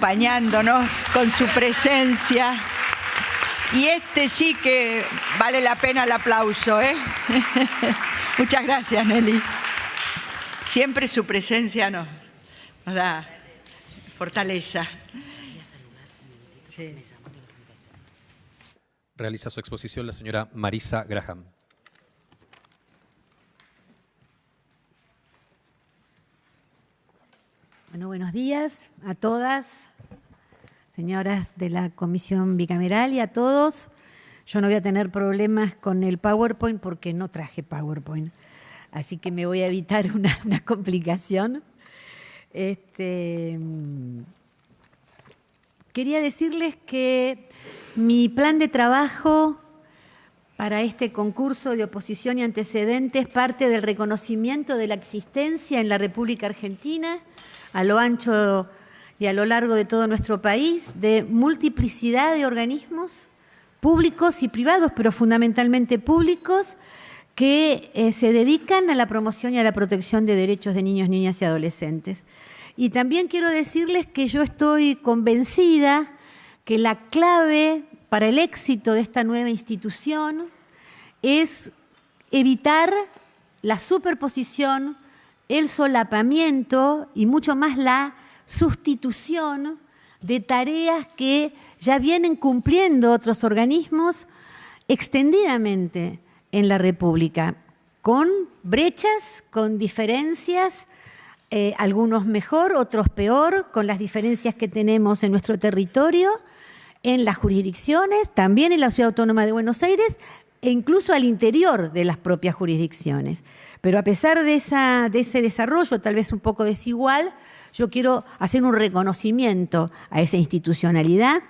acompañándonos con su presencia. Y este sí que vale la pena el aplauso, ¿eh? Muchas gracias, Nelly. Siempre su presencia nos da fortaleza. Sí. Realiza su exposición la señora Marisa Graham. Bueno, buenos días a todas, señoras de la Comisión Bicameral y a todos. Yo no voy a tener problemas con el PowerPoint porque no traje PowerPoint, así que me voy a evitar una complicación. Quería decirles que mi plan de trabajo para este concurso de oposición y antecedentes parte del reconocimiento de la existencia en la República Argentina, a lo ancho y a lo largo de todo nuestro país, de multiplicidad de organismos públicos y privados, pero fundamentalmente públicos, que se dedican a la promoción y a la protección de derechos de niños, niñas y adolescentes. Y también quiero decirles que yo estoy convencida que la clave para el éxito de esta nueva institución es evitar la superposición, el solapamiento y mucho más la sustitución de tareas que ya vienen cumpliendo otros organismos extendidamente en la República, con brechas, con diferencias, algunos mejor, otros peor, con las diferencias que tenemos en nuestro territorio, en las jurisdicciones, también en la Ciudad Autónoma de Buenos Aires e incluso al interior de las propias jurisdicciones. Pero a pesar de ese desarrollo, tal vez un poco desigual, yo quiero hacer un reconocimiento a esa institucionalidad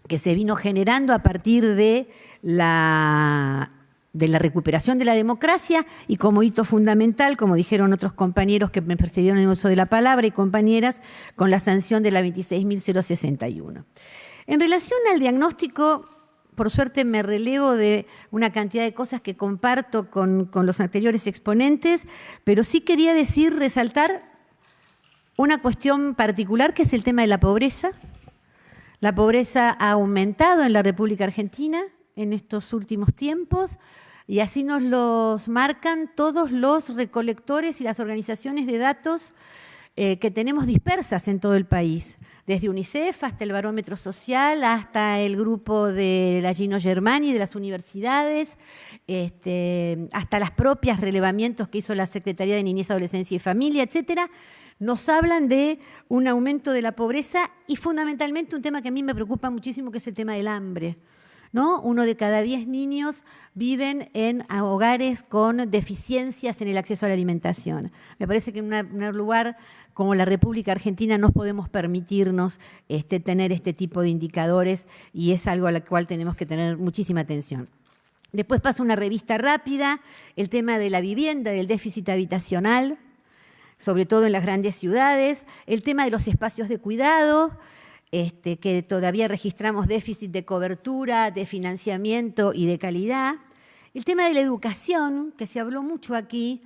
que se vino generando a partir de la recuperación de la democracia y como hito fundamental, como dijeron otros compañeros que me precedieron en el uso de la palabra y compañeras, con la sanción de la 26.061. En relación al diagnóstico, por suerte me relevo de una cantidad de cosas que comparto con los anteriores exponentes, pero sí quería resaltar una cuestión particular que es el tema de la pobreza. La pobreza ha aumentado en la República Argentina en estos últimos tiempos y así nos los marcan todos los recolectores y las organizaciones de datos que tenemos dispersas en todo el país, desde UNICEF hasta el Barómetro Social, hasta el grupo de la Gino Germani, de las universidades, hasta las propias relevamientos que hizo la Secretaría de Niñez, Adolescencia y Familia, etcétera, nos hablan de un aumento de la pobreza y fundamentalmente un tema que a mí me preocupa muchísimo, que es el tema del hambre, ¿no? 1 de cada 10 niños viven en hogares con deficiencias en el acceso a la alimentación. Me parece que en un lugar como la República Argentina no podemos permitirnos tener este tipo de indicadores y es algo a lo cual tenemos que tener muchísima atención. Después pasa una revista rápida, el tema de la vivienda, del déficit habitacional, sobre todo en las grandes ciudades, el tema de los espacios de cuidado, que todavía registramos déficit de cobertura, de financiamiento y de calidad. El tema de la educación, que se habló mucho aquí,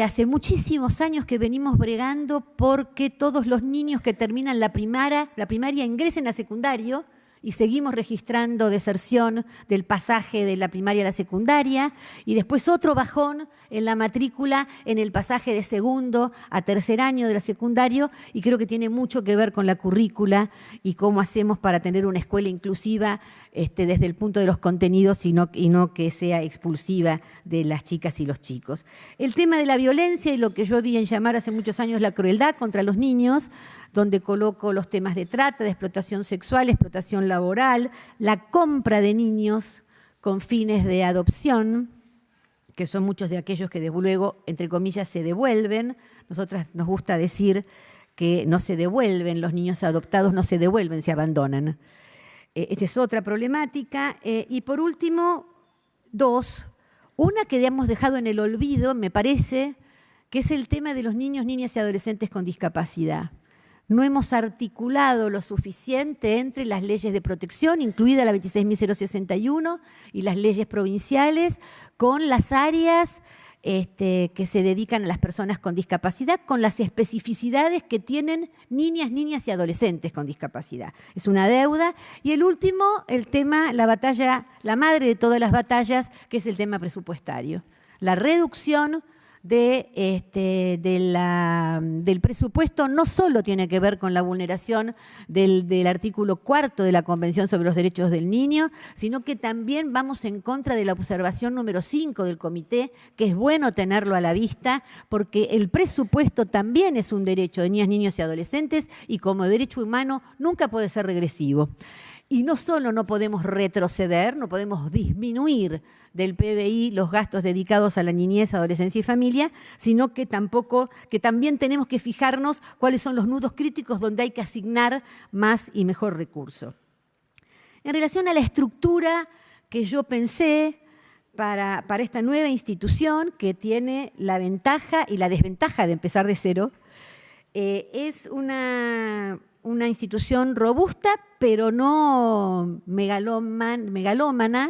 hace muchísimos años que venimos bregando porque todos los niños que terminan la primaria ingresen a secundario y seguimos registrando deserción del pasaje de la primaria a la secundaria y después otro bajón en la matrícula en el pasaje de segundo a tercer año de la secundario y creo que tiene mucho que ver con la currícula y cómo hacemos para tener una escuela inclusiva desde el punto de los contenidos y no que sea expulsiva de las chicas y los chicos. El tema de la violencia y lo que yo di en llamar hace muchos años la crueldad contra los niños, donde coloco los temas de trata, de explotación sexual, explotación laboral, la compra de niños con fines de adopción, que son muchos de aquellos que luego, entre comillas, se devuelven. Nosotras nos gusta decir que no se devuelven, los niños adoptados no se devuelven, se abandonan. Esta es otra problemática. Y por último, dos. Una que hemos dejado en el olvido, me parece, que es el tema de los niños, niñas y adolescentes con discapacidad. No hemos articulado lo suficiente entre las leyes de protección, incluida la 26.061, y las leyes provinciales, con las áreas que se dedican a las personas con discapacidad, con las especificidades que tienen niñas y adolescentes con discapacidad. Es una deuda. Y el último, el tema, la batalla, la madre de todas las batallas, que es el tema presupuestario. La reducción del presupuesto no solo tiene que ver con la vulneración del artículo 4 de la Convención sobre los Derechos del Niño, sino que también vamos en contra de la observación número 5 del comité, que es bueno tenerlo a la vista, porque el presupuesto también es un derecho de niñas, niños y adolescentes, y como derecho humano nunca puede ser regresivo. Y no solo no podemos retroceder, no podemos disminuir del PBI los gastos dedicados a la niñez, adolescencia y familia, sino que también tenemos que fijarnos cuáles son los nudos críticos donde hay que asignar más y mejor recurso. En relación a la estructura que yo pensé para esta nueva institución, que tiene la ventaja y la desventaja de empezar de cero, es una institución robusta, pero no megalómana.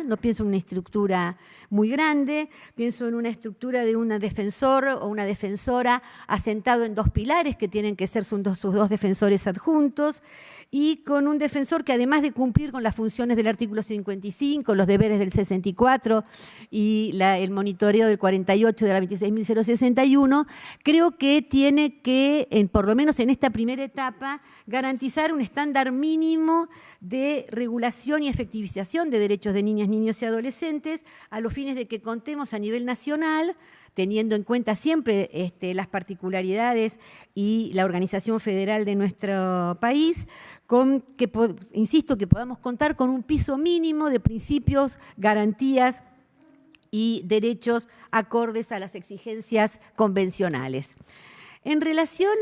No pienso en una estructura muy grande, pienso en una estructura de un defensor o una defensora asentado en 2 pilares que tienen que ser sus dos defensores adjuntos, y con un defensor que, además de cumplir con las funciones del artículo 55, los deberes del 64 y el monitoreo del 48 de la 26.061, creo que tiene que, por lo menos en esta primera etapa, garantizar un estándar mínimo de regulación y efectivización de derechos de niñas, niños y adolescentes, a los fines de que contemos a nivel nacional, teniendo en cuenta siempre las particularidades y la organización federal de nuestro país, insisto, que podamos contar con un piso mínimo de principios, garantías y derechos acordes a las exigencias convencionales. En relación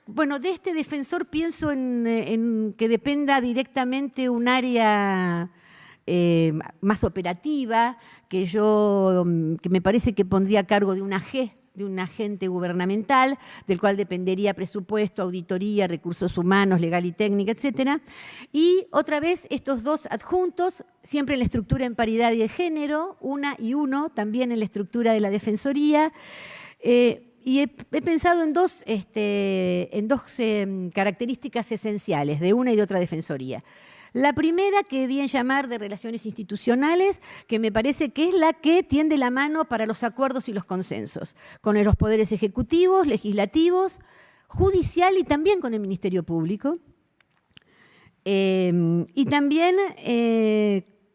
de este defensor, pienso en que dependa directamente un área más operativa, que me parece que pondría a cargo de un agente gubernamental, del cual dependería presupuesto, auditoría, recursos humanos, legal y técnica, etcétera. Y otra vez estos 2 adjuntos, siempre en la estructura en paridad y de género, una y uno, también en la estructura de la defensoría. Y he pensado en dos características esenciales de una y de otra defensoría. La primera, que di en llamar de relaciones institucionales, que me parece que es la que tiende la mano para los acuerdos y los consensos, con los poderes ejecutivos, legislativos, judicial y también con el Ministerio Público. Y también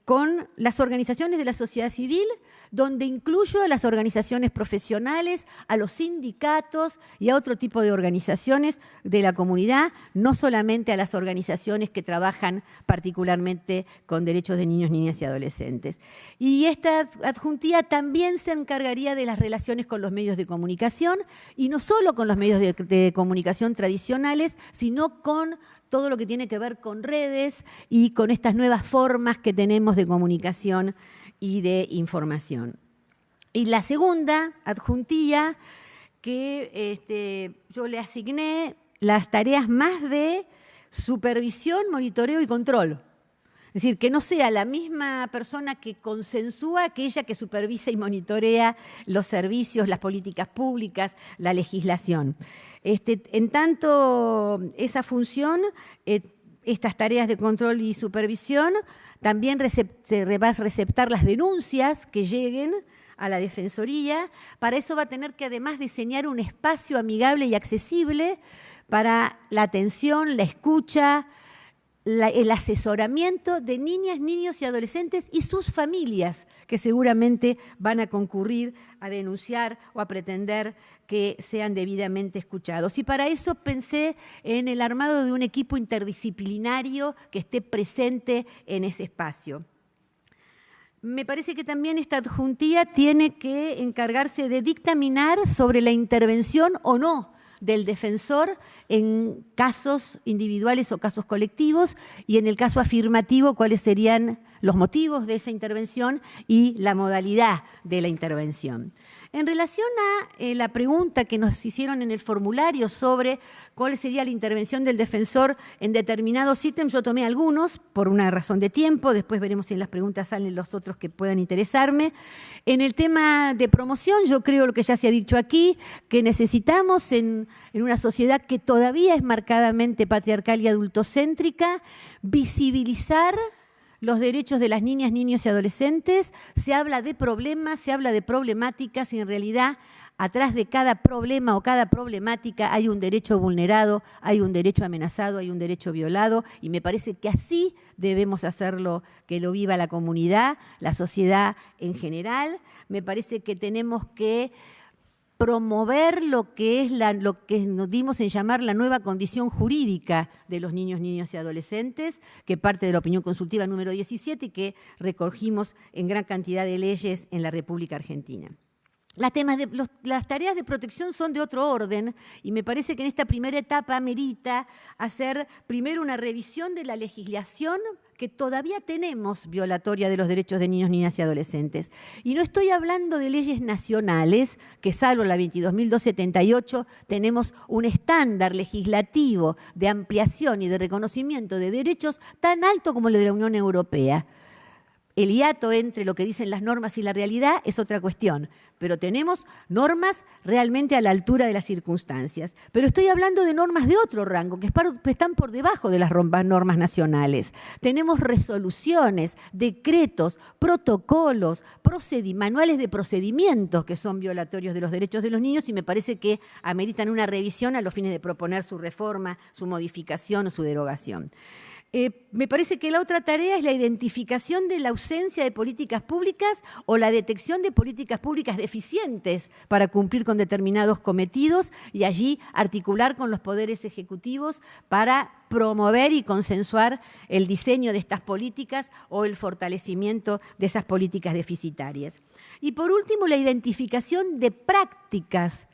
con las organizaciones de la sociedad civil, donde incluyo a las organizaciones profesionales, a los sindicatos y a otro tipo de organizaciones de la comunidad, no solamente a las organizaciones que trabajan particularmente con derechos de niños, niñas y adolescentes. Y esta adjuntía también se encargaría de las relaciones con los medios de comunicación, y no solo con los medios de comunicación tradicionales, sino con todo lo que tiene que ver con redes y con estas nuevas formas que tenemos de comunicación y de información. Y la segunda adjuntía, que yo le asigné las tareas más de supervisión, monitoreo y control. Es decir, que no sea la misma persona que consensúa aquella que supervisa y monitorea los servicios, las políticas públicas, la legislación. En tanto, esa función, estas tareas de control y supervisión, también va a receptar las denuncias que lleguen a la Defensoría. Para eso va a tener que además diseñar un espacio amigable y accesible para la atención, la escucha, el asesoramiento de niñas, niños y adolescentes y sus familias, que seguramente van a concurrir a denunciar o a pretender que sean debidamente escuchados. Y para eso pensé en el armado de un equipo interdisciplinario que esté presente en ese espacio. Me parece que también esta adjuntía tiene que encargarse de dictaminar sobre la intervención o no del defensor en casos individuales o casos colectivos, y en el caso afirmativo, cuáles serían los motivos de esa intervención y la modalidad de la intervención. En relación a la pregunta que nos hicieron en el formulario sobre cuál sería la intervención del defensor en determinados ítems, yo tomé algunos por una razón de tiempo, después veremos si en las preguntas salen los otros que puedan interesarme. En el tema de promoción, yo creo lo que ya se ha dicho aquí, que necesitamos en una sociedad que todavía es marcadamente patriarcal y adultocéntrica, visibilizar los derechos de las niñas, niños y adolescentes. Se habla de problemas, se habla de problemáticas y en realidad atrás de cada problema o cada problemática hay un derecho vulnerado, hay un derecho amenazado, hay un derecho violado y me parece que así debemos hacerlo, que lo viva la comunidad, la sociedad en general. Me parece que tenemos que promover lo que nos dimos en llamar la nueva condición jurídica de los niños, niñas y adolescentes, que parte de la opinión consultiva número 17 y que recogimos en gran cantidad de leyes en la República Argentina. Las tareas de protección son de otro orden y me parece que en esta primera etapa amerita hacer primero una revisión de la legislación que todavía tenemos violatoria de los derechos de niños, niñas y adolescentes. Y no estoy hablando de leyes nacionales, que salvo la 22.278 tenemos un estándar legislativo de ampliación y de reconocimiento de derechos tan alto como el de la Unión Europea. El hiato entre lo que dicen las normas y la realidad es otra cuestión, pero tenemos normas realmente a la altura de las circunstancias. Pero estoy hablando de normas de otro rango, que están por debajo de las normas nacionales. Tenemos resoluciones, decretos, protocolos, manuales de procedimientos que son violatorios de los derechos de los niños y me parece que ameritan una revisión a los fines de proponer su reforma, su modificación o su derogación. Me parece que la otra tarea es la identificación de la ausencia de políticas públicas o la detección de políticas públicas deficientes para cumplir con determinados cometidos y allí articular con los poderes ejecutivos para promover y consensuar el diseño de estas políticas o el fortalecimiento de esas políticas deficitarias. Y por último, la identificación de prácticas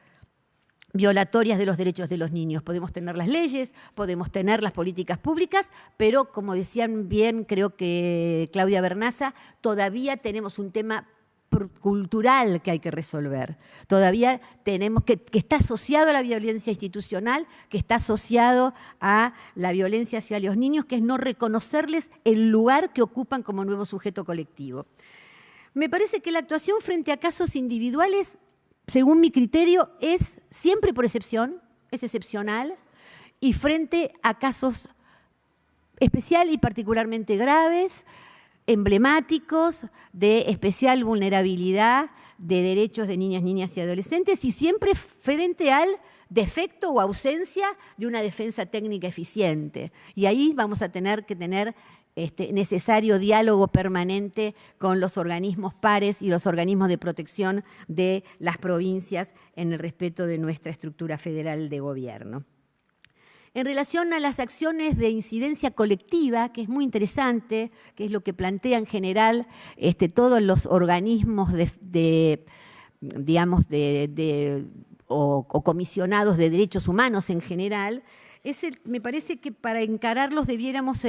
violatorias de los derechos de los niños. Podemos tener las leyes, podemos tener las políticas públicas, pero como decían bien, creo que Claudia Bernaza, todavía tenemos un tema cultural que hay que resolver. Todavía tenemos que está asociado a la violencia institucional, que está asociado a la violencia hacia los niños, que es no reconocerles el lugar que ocupan como nuevo sujeto colectivo. Me parece que la actuación frente a casos individuales, según mi criterio, es siempre por excepción, es excepcional, y frente a casos especial y particularmente graves, emblemáticos, de especial vulnerabilidad de derechos de niñas, niñas y adolescentes, y siempre frente al defecto o ausencia de una defensa técnica eficiente. Y ahí vamos a tener que tener necesario diálogo permanente con los organismos pares y los organismos de protección de las provincias en el respeto de nuestra estructura federal de gobierno. En relación a las acciones de incidencia colectiva, que es muy interesante, que es lo que plantea en general todos los organismos o comisionados de derechos humanos en general, me parece que para encararlos debiéramos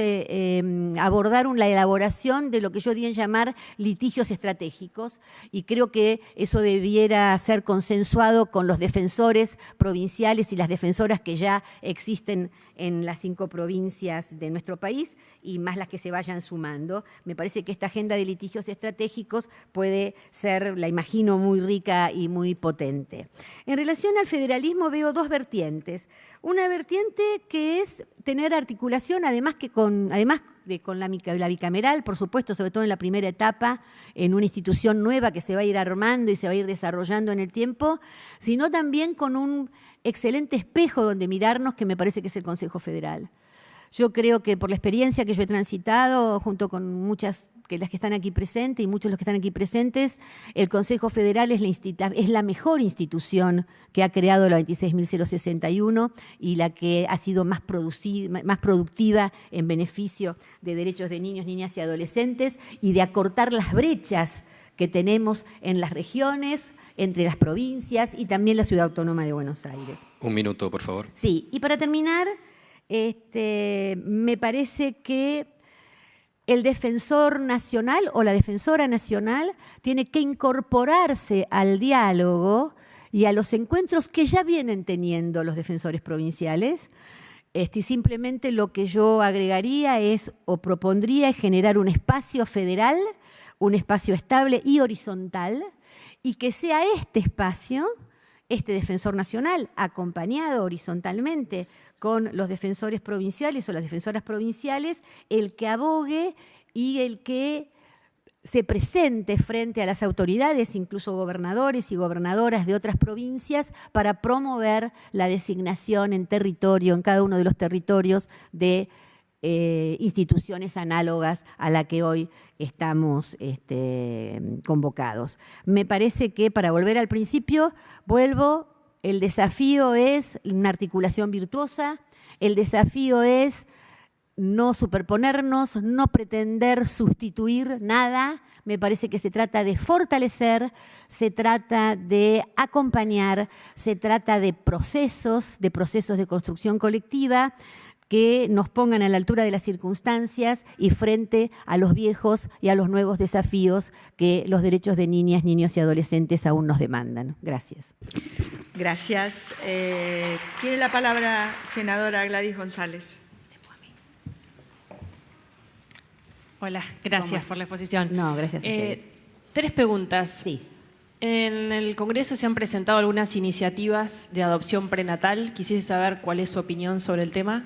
abordar la elaboración de lo que yo di en llamar litigios estratégicos y creo que eso debiera ser consensuado con los defensores provinciales y las defensoras que ya existen en las 5 provincias de nuestro país y más las que se vayan sumando. Me parece que esta agenda de litigios estratégicos puede ser, la imagino, muy rica y muy potente. En relación al federalismo veo 2 vertientes. Una vertiente que es tener articulación, además con la bicameral, por supuesto, sobre todo en la primera etapa, en una institución nueva que se va a ir armando y se va a ir desarrollando en el tiempo, sino también con un excelente espejo donde mirarnos, que me parece que es el Consejo Federal. Yo creo que por la experiencia que yo he transitado, junto con muchas que las que están aquí presentes y muchos de los que están aquí presentes, el Consejo Federal es la mejor institución que ha creado la 26.061 y la que ha sido más productiva en beneficio de derechos de niños, niñas y adolescentes y de acortar las brechas que tenemos en las regiones, entre las provincias y también la Ciudad Autónoma de Buenos Aires. Un minuto, por favor. Sí, y para terminar, me parece que el defensor nacional o la defensora nacional tiene que incorporarse al diálogo y a los encuentros que ya vienen teniendo los defensores provinciales. Y simplemente lo que yo agregaría es, o propondría, es generar un espacio federal, un espacio estable y horizontal, y que sea este espacio, este defensor nacional, acompañado horizontalmente con los defensores provinciales o las defensoras provinciales, el que abogue y el que se presente frente a las autoridades, incluso gobernadores y gobernadoras de otras provincias, para promover la designación en territorio, en cada uno de los territorios de instituciones análogas a la que hoy estamos convocados. Me parece que, para volver al principio, el desafío es una articulación virtuosa, el desafío es no superponernos, no pretender sustituir nada. Me parece que se trata de fortalecer, se trata de acompañar, se trata de procesos de construcción colectiva que nos pongan a la altura de las circunstancias y frente a los viejos y a los nuevos desafíos que los derechos de niñas, niños y adolescentes aún nos demandan. Gracias. Gracias. Tiene la palabra senadora Gladys González. Hola, gracias por la exposición. No, gracias a ustedes. 3 preguntas. Sí. En el Congreso se han presentado algunas iniciativas de adopción prenatal. Quisiese saber cuál es su opinión sobre el tema.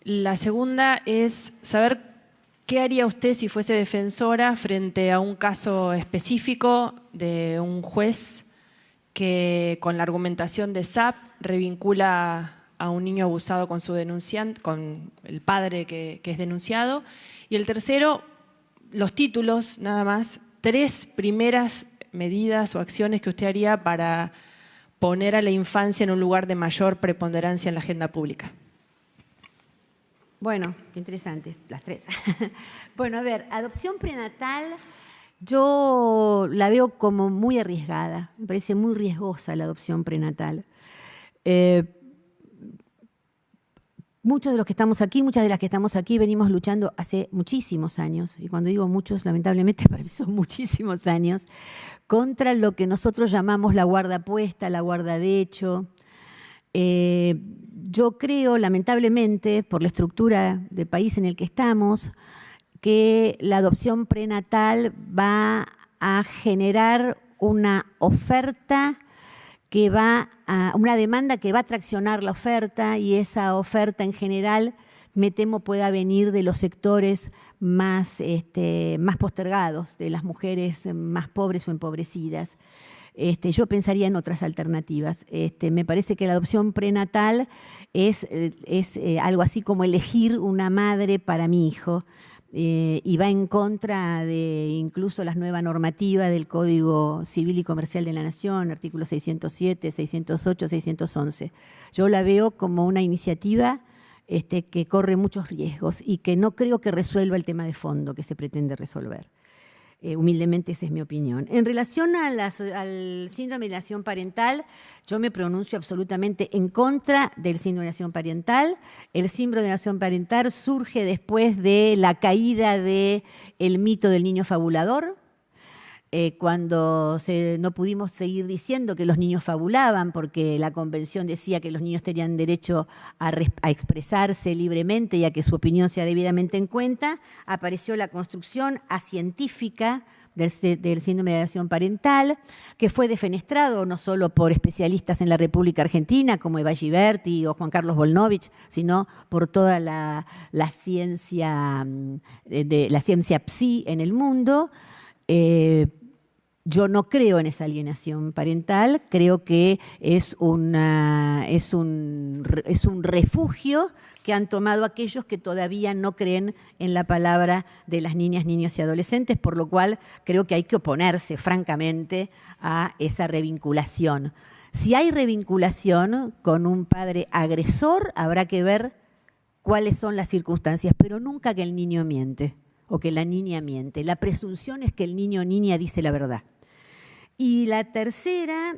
La segunda es saber qué haría usted si fuese defensora frente a un caso específico de un juez que, con la argumentación de SAP, revincula a un niño abusado con su denunciante, con el padre que es denunciado. Y el tercero, los títulos, nada más, 3 primeras medidas o acciones que usted haría para poner a la infancia en un lugar de mayor preponderancia en la agenda pública. Bueno, qué interesantes las 3. Bueno, a ver, adopción prenatal yo la veo como muy arriesgada. Me parece muy riesgosa la adopción prenatal. Muchos de los que estamos aquí, muchas de las que estamos aquí, venimos luchando hace muchísimos años, y cuando digo muchos, lamentablemente para mí son muchísimos años, contra lo que nosotros llamamos la guardapuesta, la guardadecho. Yo creo, lamentablemente, por la estructura de país en el que estamos, que la adopción prenatal va a generar una oferta que una demanda que va a traccionar la oferta, y esa oferta en general, me temo, pueda venir de los sectores más postergados, de las mujeres más pobres o empobrecidas. Yo pensaría en otras alternativas. Me parece que la adopción prenatal es algo así como elegir una madre para mi hijo. Y va en contra de incluso la nueva normativa del Código Civil y Comercial de la Nación, artículos 607, 608, 611. Yo la veo como una iniciativa que corre muchos riesgos y que no creo que resuelva el tema de fondo que se pretende resolver. Humildemente esa es mi opinión. En relación al síndrome de alienación parental, yo me pronuncio absolutamente en contra del síndrome de alienación parental. El síndrome de alienación parental surge después de la caída del mito del niño fabulador, cuando no pudimos seguir diciendo que los niños fabulaban, porque la convención decía que los niños tenían derecho a expresarse libremente y a que su opinión sea debidamente en cuenta, apareció la construcción científica del síndrome de alienación parental, que fue defenestrado no solo por especialistas en la República Argentina, como Eva Giberti o Juan Carlos Volnovich, sino por toda la ciencia psi en el mundo. Yo no creo en esa alienación parental, creo que es un refugio que han tomado aquellos que todavía no creen en la palabra de las niñas, niños y adolescentes, por lo cual creo que hay que oponerse francamente a esa revinculación. Si hay revinculación con un padre agresor, habrá que ver cuáles son las circunstancias, pero nunca que el niño miente o que la niña miente. La presunción es que el niño o niña dice la verdad. Y la tercera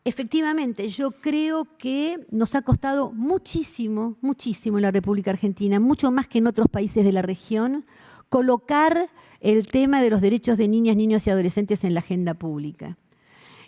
efectivamente, yo creo que nos ha costado muchísimo, muchísimo en la República Argentina, mucho más que en otros países de la región, colocar el tema de los derechos de niñas, niños y adolescentes en la agenda pública.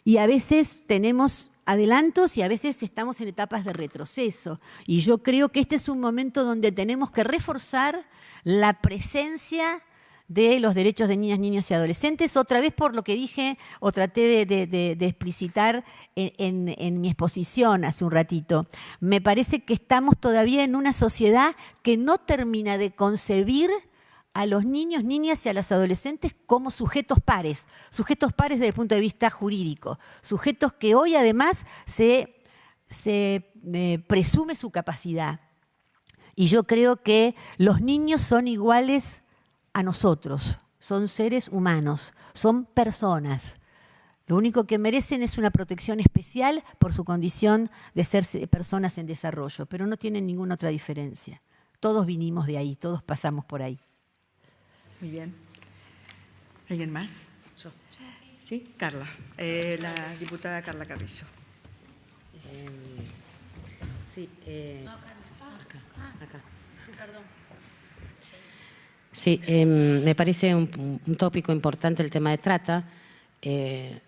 Y a veces tenemos adelantos y a veces estamos en etapas de retroceso. Y yo creo que este es un momento donde tenemos que reforzar la presencia de los derechos de niñas, niños y adolescentes, otra vez por lo que dije o traté de explicitar en mi exposición hace un ratito. Me parece que estamos todavía en una sociedad que no termina de concebir a los niños, niñas y a los adolescentes como sujetos pares desde el punto de vista jurídico, sujetos que hoy además se presume su capacidad. Y yo creo que los niños son iguales a nosotros, son seres humanos, son personas. Lo único que merecen es una protección especial por su condición de ser personas en desarrollo, pero no tienen ninguna otra diferencia. Todos vinimos de ahí, todos pasamos por ahí. Muy bien. ¿Alguien más? Yo. Sí, Carla, la diputada Carla Carrizo. Sí, acá. Perdón. Sí, me parece un tópico importante el tema de trata.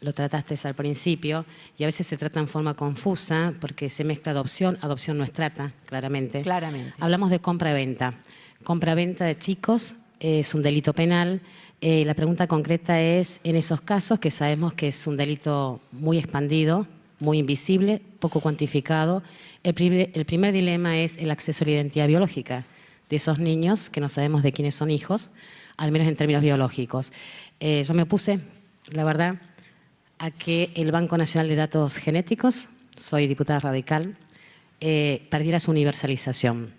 Lo trataste al principio y a veces se trata en forma confusa porque se mezcla adopción. Adopción no es trata, claramente. Claramente. Hablamos de compra-venta. Compra-venta de chicos es un delito penal. La pregunta concreta es, en esos casos que sabemos que es un delito muy expandido, muy invisible, poco cuantificado, el primer dilema es el acceso a la identidad biológica de esos niños que no sabemos de quiénes son hijos, al menos en términos biológicos. Yo me opuse, la verdad, a que el Banco Nacional de Datos Genéticos, soy diputada radical, perdiera su universalización.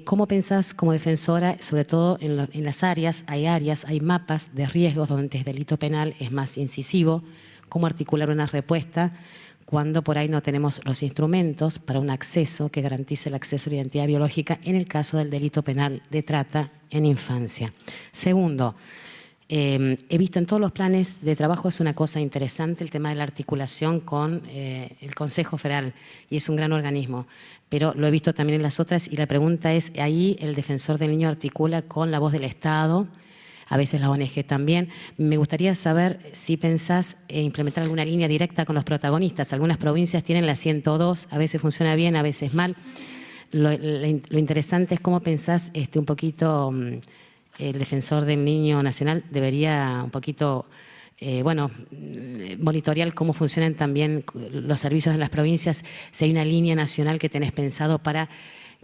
¿Cómo pensás como defensora, sobre todo en las áreas, hay mapas de riesgos donde el delito penal es más incisivo? ¿Cómo articular una respuesta cuando por ahí no tenemos los instrumentos para un acceso que garantice el acceso a la identidad biológica en el caso del delito penal de trata en infancia? Segundo, he visto en todos los planes de trabajo, es una cosa interesante el tema de la articulación con el Consejo Federal, y es un gran organismo, pero lo he visto también en las otras, y la pregunta es, ahí el defensor del niño articula con la voz del Estado, a veces la ONG también. Me gustaría saber si pensás implementar alguna línea directa con los protagonistas. Algunas provincias tienen la 102, a veces funciona bien, a veces mal. Lo interesante es cómo pensás un poquito, el defensor del niño nacional debería un poquito, monitorear cómo funcionan también los servicios en las provincias, si hay una línea nacional que tenés pensado para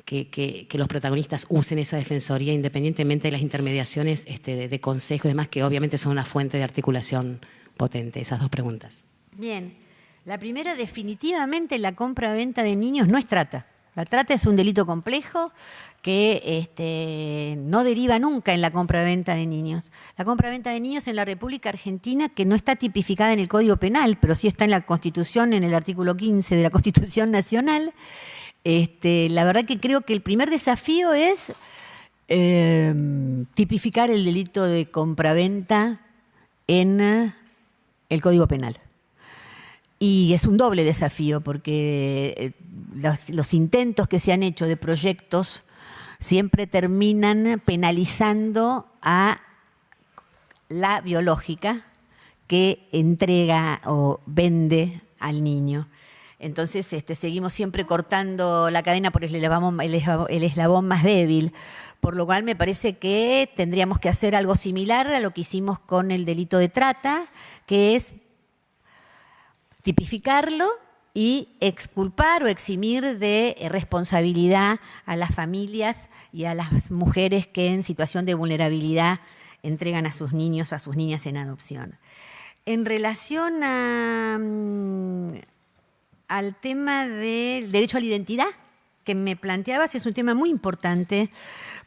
que los protagonistas usen esa defensoría independientemente de las intermediaciones de consejos y demás, que obviamente son una fuente de articulación potente. Esas dos preguntas. Bien. La primera, definitivamente la compra-venta de niños no es trata. La trata es un delito complejo que no deriva nunca en la compra-venta de niños. La compra-venta de niños en la República Argentina, que no está tipificada en el Código Penal, pero sí está en la Constitución, en el artículo 15 de la Constitución Nacional. La verdad que creo que el primer desafío es tipificar el delito de compraventa en el Código Penal. Y es un doble desafío porque los intentos que se han hecho de proyectos siempre terminan penalizando a la biológica que entrega o vende al niño. Entonces seguimos siempre cortando la cadena por el eslabón más débil, por lo cual me parece que tendríamos que hacer algo similar a lo que hicimos con el delito de trata, que es tipificarlo y exculpar o eximir de responsabilidad a las familias y a las mujeres que en situación de vulnerabilidad entregan a sus niños o a sus niñas en adopción. En relación al tema del derecho a la identidad que me planteabas, es un tema muy importante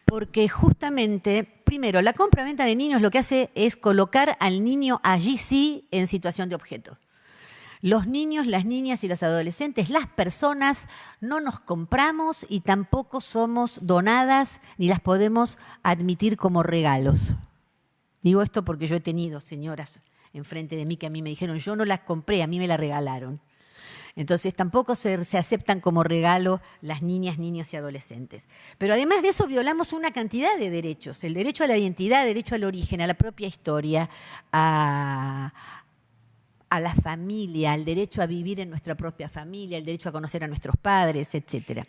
porque justamente, primero, la compra-venta de niños lo que hace es colocar al niño allí sí en situación de objeto. Los niños, las niñas y los adolescentes, las personas, no nos compramos y tampoco somos donadas ni las podemos admitir como regalos. Digo esto porque yo he tenido señoras enfrente de mí que a mí me dijeron, yo no las compré, a mí me las regalaron. Entonces tampoco se aceptan como regalo las niñas, niños y adolescentes. Pero además de eso violamos una cantidad de derechos. El derecho a la identidad, el derecho al origen, a la propia historia, a la familia, al derecho a vivir en nuestra propia familia, el derecho a conocer a nuestros padres, etcétera.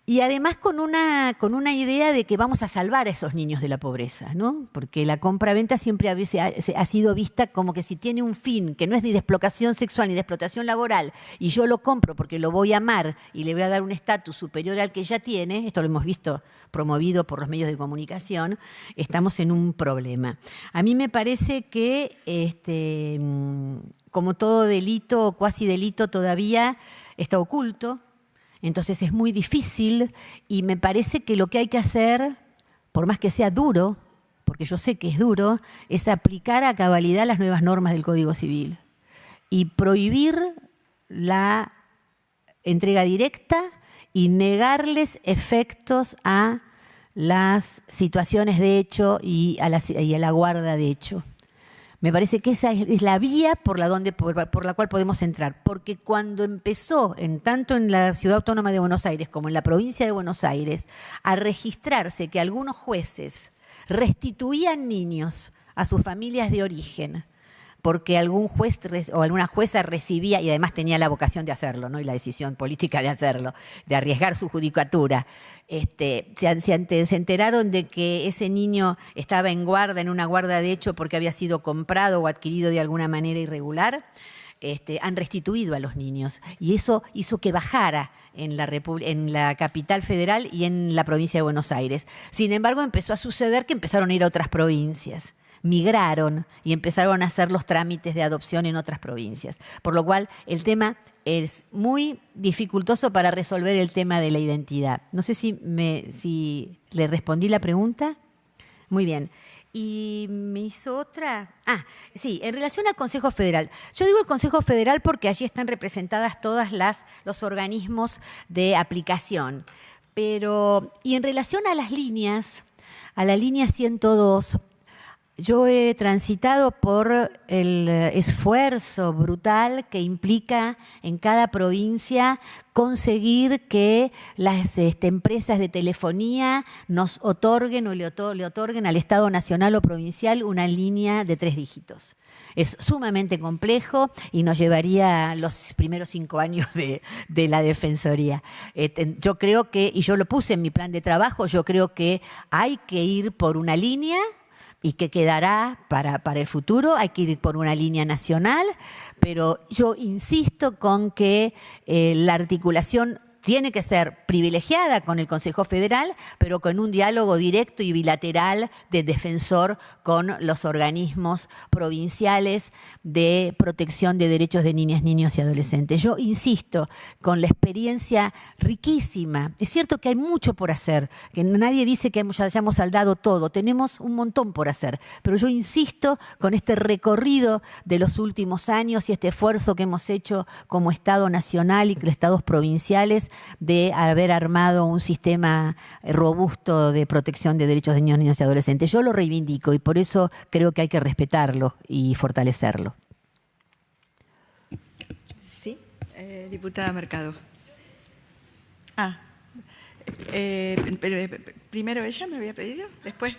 Y además con una idea de que vamos a salvar a esos niños de la pobreza, ¿no? Porque la compra-venta siempre ha sido vista como que si tiene un fin, que no es ni de explotación sexual ni de explotación laboral, y yo lo compro porque lo voy a amar y le voy a dar un estatus superior al que ya tiene, esto lo hemos visto promovido por los medios de comunicación, estamos en un problema. A mí me parece que, como todo delito o cuasi delito todavía, está oculto. Entonces es muy difícil y me parece que lo que hay que hacer, por más que sea duro, porque yo sé que es duro, es aplicar a cabalidad las nuevas normas del Código Civil y prohibir la entrega directa y negarles efectos a las situaciones de hecho y a la guarda de hecho. Me parece que esa es la vía por la cual podemos entrar. Porque cuando empezó, tanto en la Ciudad Autónoma de Buenos Aires como en la provincia de Buenos Aires, a registrarse que algunos jueces restituían niños a sus familias de origen, porque algún juez o alguna jueza recibía, y además tenía la vocación de hacerlo, ¿no? Y la decisión política de hacerlo, de arriesgar su judicatura, se enteraron de que ese niño estaba en una guarda de hecho porque había sido comprado o adquirido de alguna manera irregular, han restituido a los niños. Y eso hizo que bajara en la capital federal y en la provincia de Buenos Aires. Sin embargo, empezó a suceder que empezaron a ir a otras provincias. Migraron y empezaron a hacer los trámites de adopción en otras provincias. Por lo cual, el tema es muy dificultoso para resolver el tema de la identidad. No sé si le respondí la pregunta. Muy bien. Y me hizo otra. Sí, en relación al Consejo Federal. Yo digo el Consejo Federal porque allí están representadas todos los organismos de aplicación. Y en relación a las líneas, a la línea 102, yo he transitado por el esfuerzo brutal que implica en cada provincia conseguir que las empresas de telefonía nos otorguen o le otorguen al Estado nacional o provincial una línea de 3 dígitos. Es sumamente complejo y nos llevaría los primeros 5 años de la Defensoría. Yo creo que, y yo lo puse en mi plan de trabajo, yo creo que hay que ir por una línea y que quedará para el futuro, hay que ir por una línea nacional, pero yo insisto con que la articulación tiene que ser privilegiada con el Consejo Federal, pero con un diálogo directo y bilateral de defensor con los organismos provinciales de protección de derechos de niñas, niños y adolescentes. Yo insisto, con la experiencia riquísima, es cierto que hay mucho por hacer, que nadie dice que hayamos saldado todo, tenemos un montón por hacer, pero yo insisto con este recorrido de los últimos años y este esfuerzo que hemos hecho como Estado nacional y estados provinciales de haber armado un sistema robusto de protección de derechos de niños, niñas y adolescentes. Yo lo reivindico y por eso creo que hay que respetarlo y fortalecerlo. Sí, diputada Mercado. Primero ella me había pedido, después.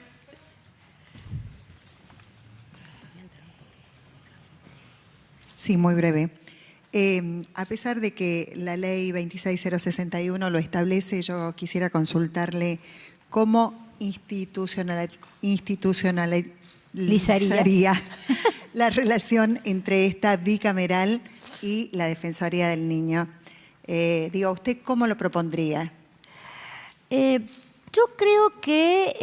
Sí, muy breve. A pesar de que la ley 26061 lo establece, yo quisiera consultarle cómo institucionalizaría la relación entre esta bicameral y la Defensoría del Niño. ¿Usted cómo lo propondría? Yo creo que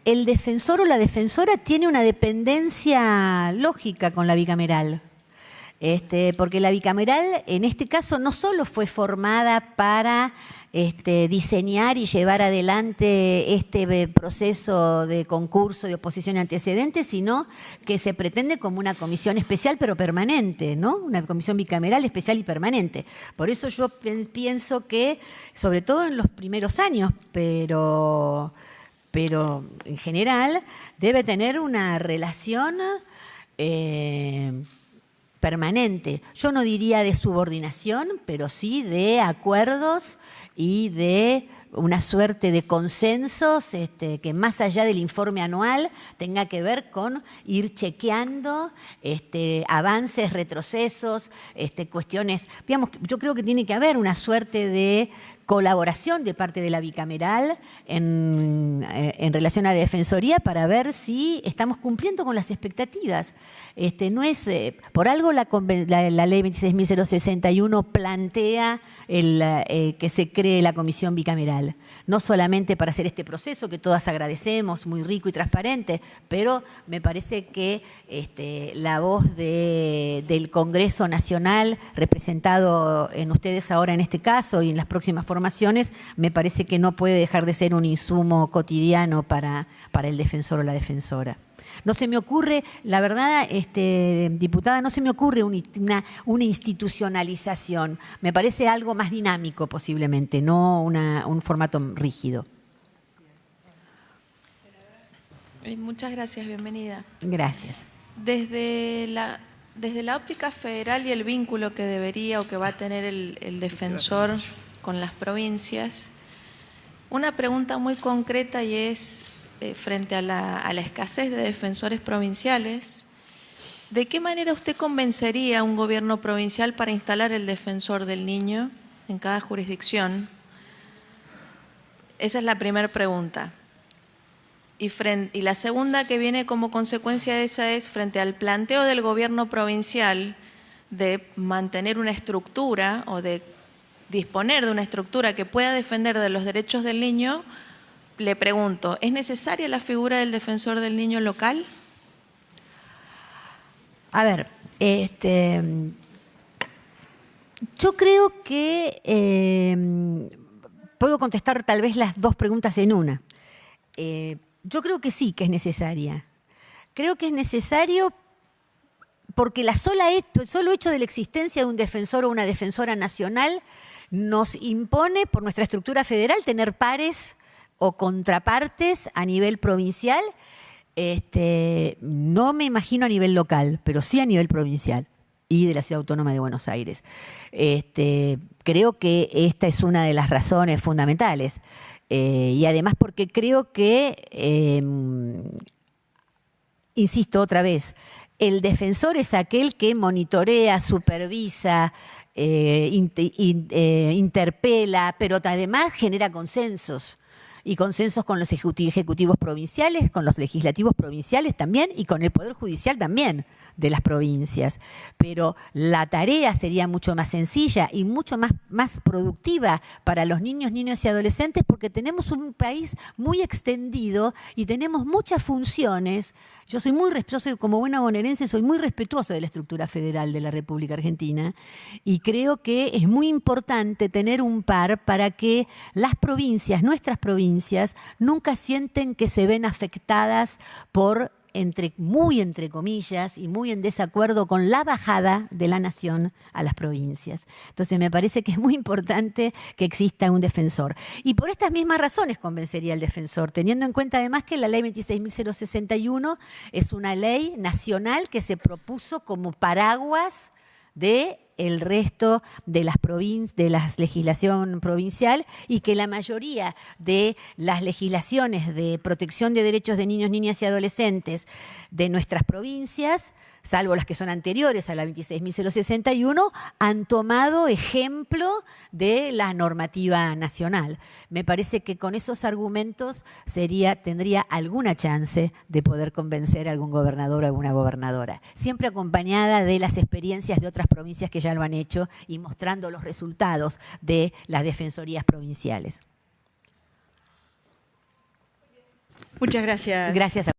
el defensor o la defensora tiene una dependencia lógica con la bicameral. Porque la bicameral en este caso no solo fue formada para diseñar y llevar adelante este proceso de concurso de oposición y antecedentes, sino que se pretende como una comisión especial pero permanente, ¿no? Una comisión bicameral especial y permanente. Por eso yo pienso que, sobre todo en los primeros años, pero en general debe tener una relación permanente. Yo no diría de subordinación, pero sí de acuerdos y de una suerte de consensos que más allá del informe anual tenga que ver con ir chequeando avances, retrocesos, cuestiones. Digamos, yo creo que tiene que haber una suerte de colaboración de parte de la bicameral en relación a la Defensoría para ver si estamos cumpliendo con las expectativas. No es, por algo la ley 26.061 plantea que se cree la comisión bicameral, no solamente para hacer este proceso que todas agradecemos, muy rico y transparente, pero me parece que la voz del Congreso Nacional, representado en ustedes ahora en este caso y en las próximas formaciones, me parece que no puede dejar de ser un insumo cotidiano para el defensor o la defensora. No se me ocurre, la verdad, diputada, no se me ocurre una institucionalización. Me parece algo más dinámico posiblemente, no un formato rígido. Muchas gracias, bienvenida. Gracias. Desde la óptica federal y el vínculo que debería o que va a tener el defensor con las provincias, una pregunta muy concreta y es, frente a la escasez de defensores provinciales, ¿de qué manera usted convencería a un gobierno provincial para instalar el defensor del niño en cada jurisdicción? Esa es la primera pregunta. Y la segunda que viene como consecuencia de esa es, frente al planteo del gobierno provincial de mantener una estructura o de disponer de una estructura que pueda defender de los derechos del niño, le pregunto, ¿es necesaria la figura del defensor del niño local? A ver, yo creo que puedo contestar tal vez las dos preguntas en una. Yo creo que sí que es necesaria. Creo que es necesario porque el solo hecho de la existencia de un defensor o una defensora nacional nos impone, por nuestra estructura federal, tener pares o contrapartes a nivel provincial. No me imagino a nivel local, pero sí a nivel provincial y de la Ciudad Autónoma de Buenos Aires. Creo que esta es una de las razones fundamentales. Y además porque creo que, insisto otra vez, el defensor es aquel que monitorea, supervisa, interpela, pero además genera consensos. Y consensos con los ejecutivos provinciales, con los legislativos provinciales también y con el Poder Judicial también de las provincias. Pero la tarea sería mucho más sencilla y mucho más productiva para los niños y adolescentes porque tenemos un país muy extendido y tenemos muchas funciones. Yo soy como buena bonaerense, soy muy respetuosa de la estructura federal de la República Argentina y creo que es muy importante tener un par para que las provincias, nuestras provincias, nunca sienten que se ven afectadas por muy entre comillas y muy en desacuerdo con la bajada de la nación a las provincias. Entonces me parece que es muy importante que exista un defensor. Y por estas mismas razones convencería al defensor, teniendo en cuenta además que la ley 26.061 es una ley nacional que se propuso como paraguas de el resto de la legislación provincial y que la mayoría de las legislaciones de protección de derechos de niños, niñas y adolescentes de nuestras provincias, salvo las que son anteriores a la 26.061, han tomado ejemplo de la normativa nacional. Me parece que con esos argumentos tendría alguna chance de poder convencer a algún gobernador o alguna gobernadora, siempre acompañada de las experiencias de otras provincias que ya lo han hecho y mostrando los resultados de las defensorías provinciales. Muchas gracias. Gracias a